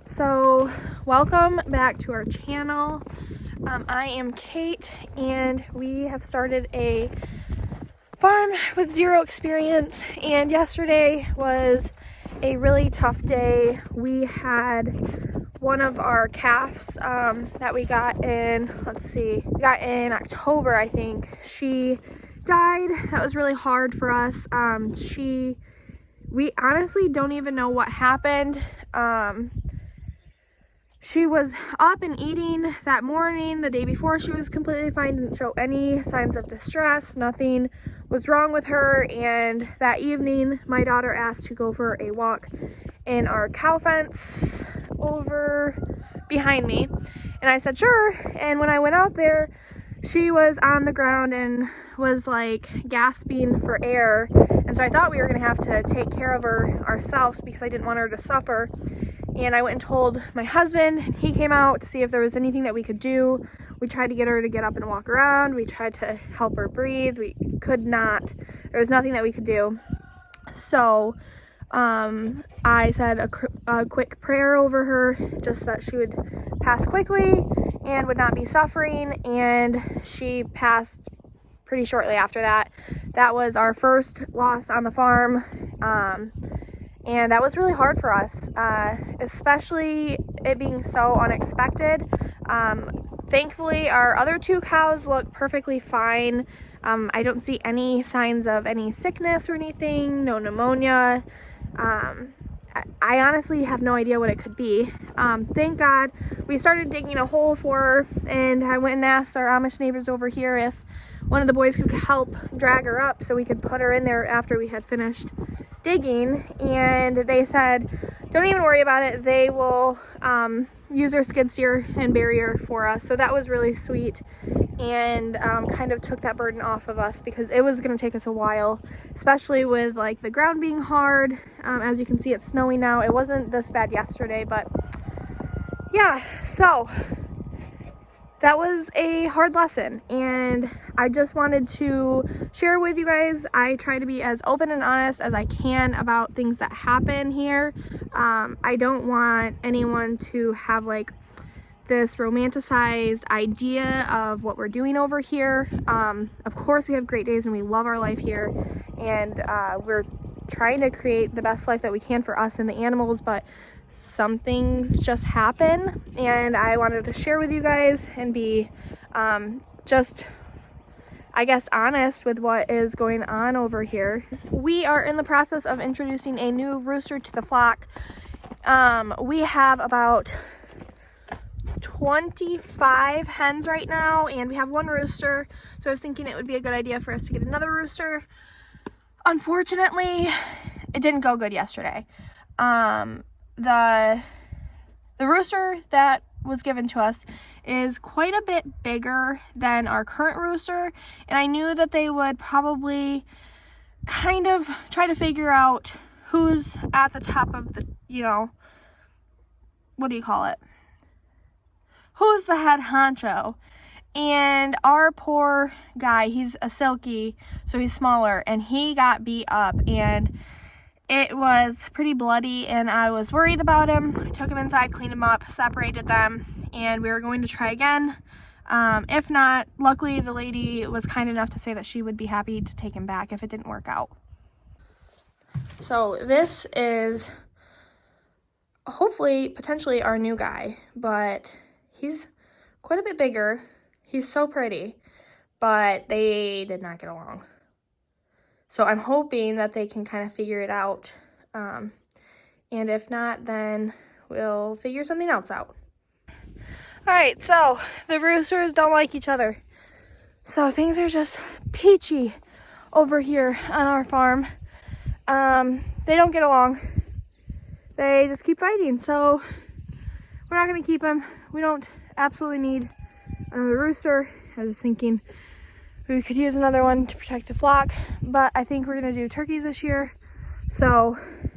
So welcome back to our channel. I am Kate and we have started a farm with zero experience, and yesterday was a really tough day. We had one of our calves that we got in, October, I think. She died. That was really hard for us. We honestly don't even know what happened. She was up and eating that morning. The day before, she was completely fine, didn't show any signs of distress. Nothing was wrong with her. And that evening, my daughter asked to go for a walk in our cow fence over behind me. And I said, sure. And when I went out there, she was on the ground and was like gasping for air. And so I thought we were going to have to take care of her ourselves because I didn't want her to suffer. And I went and told my husband, and he came out to see if there was anything that we could do. We tried to get her to get up and walk around. We tried to help her breathe. We could not. There was nothing that we could do. So I said a quick prayer over her, just that she would pass quickly and would not be suffering. And she passed pretty shortly after that. That was our first loss on the farm. And that was really hard for us, especially it being so unexpected. Thankfully, our other two cows look perfectly fine. I don't see any signs of any sickness or anything, no pneumonia. I honestly have no idea what it could be. Thank God. We started digging a hole for her, and I went and asked our Amish neighbors over here if one of the boys could help drag her up so we could put her in there after we had finished digging. And they said, don't even worry about it. They will use their skid steer and bury her for us. So that was really sweet, and kind of took that burden off of us because it was going to take us a while, especially with like the ground being hard. As you can see, it's snowing now. It wasn't this bad yesterday, but yeah, so that was a hard lesson, and I just wanted to share with you guys. I try to be as open and honest as I can about things that happen here. I don't want anyone to have like this romanticized idea of what we're doing over here. Of course, we have great days and we love our life here, and we're trying to create the best life that we can for us and the animals, but some things just happen, and I wanted to share with you guys and be just, I guess, honest with what is going on over here. We are in the process of introducing a new rooster to the flock. We have about 25 hens right now, and we have one rooster, so I was thinking it would be a good idea for us to get another rooster. Unfortunately, it didn't go good yesterday. The rooster that was given to us is quite a bit bigger than our current rooster, and I knew that they would probably kind of try to figure out who's at the top of the, what do you call it? Who's the head honcho? And our poor guy, he's a silky, so he's smaller, and he got beat up, and it was pretty bloody, and I was worried about him. I took him inside, cleaned him up, separated them, and we were going to try again. If not, luckily the lady was kind enough to say that she would be happy to take him back if it didn't work out. So this is hopefully, potentially our new guy, but he's quite a bit bigger. He's so pretty, but they did not get along. So I'm hoping that they can kind of figure it out. And if not, then we'll figure something else out. All right, so the roosters don't like each other. So things are just peachy over here on our farm. They don't get along. They just keep fighting. So we're not going to keep them. We don't absolutely need another rooster. I was thinking we could use another one to protect the flock, but I think we're going to do turkeys this year. So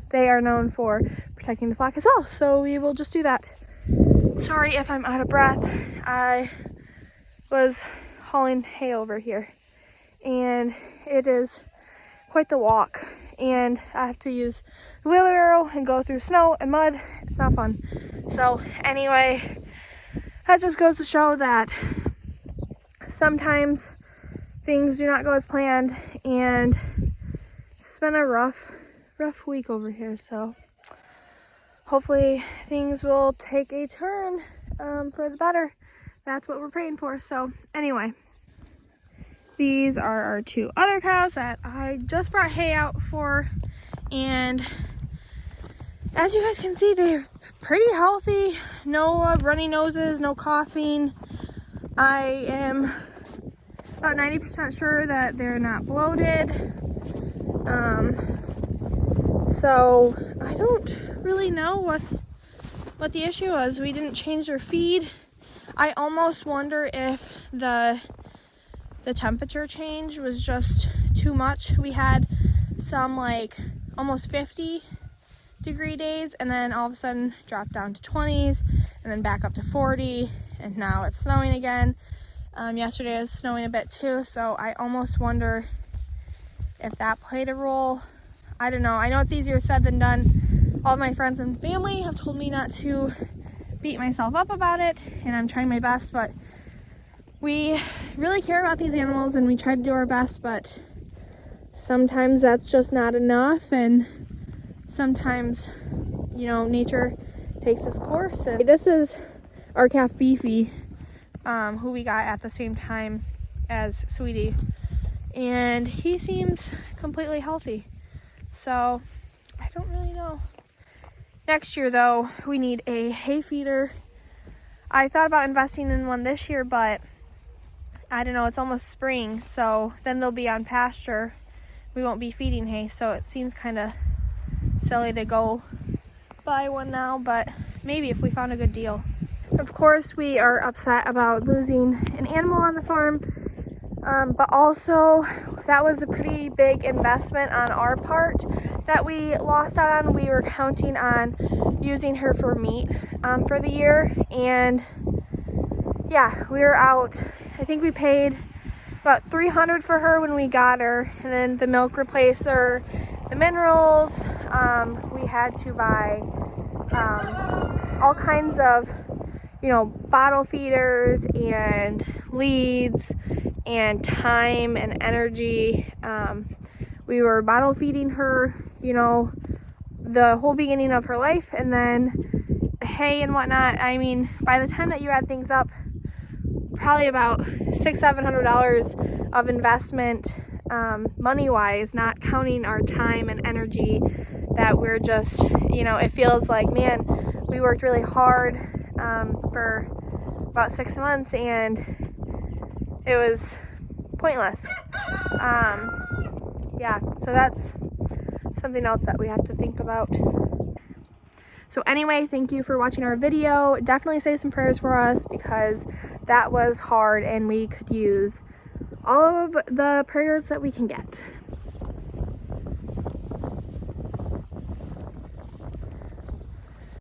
they are known for protecting the flock as well. So we will just do that. Sorry if I'm out of breath. I was hauling hay over here, and it is quite the walk. and I have to use the wheelbarrow and go through snow and mud. It's not fun. So anyway, that just goes to show that sometimes things do not go as planned, and it's been a rough week over here. So hopefully things will take a turn for the better. That's what we're praying for. So anyway, these are our 2 other cows that I just brought hay out for, and as you guys can see, they're pretty healthy. No runny noses, no coughing. I am about 90% sure that they're not bloated. So I don't really know what the issue was. We didn't change their feed. I almost wonder if the temperature change was just too much. We had some like almost 50-degree days, and then all of a sudden dropped down to 20s, and then back up to 40, and now it's snowing again. Yesterday it was snowing a bit too, so I almost wonder if that played a role. I don't know. I know it's easier said than done. All of my friends and family have told me not to beat myself up about it, and I'm trying my best, but we really care about these animals and we try to do our best, but sometimes that's just not enough, and sometimes, you know, nature takes its course. And this is our calf Beefy, who we got at the same time as Sweetie, and he seems completely healthy. So I don't really know. Next year though, we need a hay feeder. I thought about investing in one this year, but I don't know, it's almost spring, so then they'll be on pasture. We won't be feeding hay, so it seems kind of silly to go buy one now, but maybe if we found a good deal. Of course, we are upset about losing an animal on the farm, but also that was a pretty big investment on our part that we lost out on. We were counting on using her for meat for the year, and yeah, we were out. I think we paid about $300 for her when we got her, and then the milk replacer, the minerals, we had to buy all kinds of, you know, bottle feeders and leads and time and energy. We were bottle feeding her, you know, the whole beginning of her life, and then hay and whatnot. I mean, by the time that you add things up, probably about $600-700 of investment, money-wise, not counting our time and energy that we're just, you know, it feels like, man, we worked really hard for about 6 months and it was pointless. Yeah, so that's something else that we have to think about. So anyway, thank you for watching our video. Definitely say some prayers for us, because that was hard and we could use all of the prayers that we can get.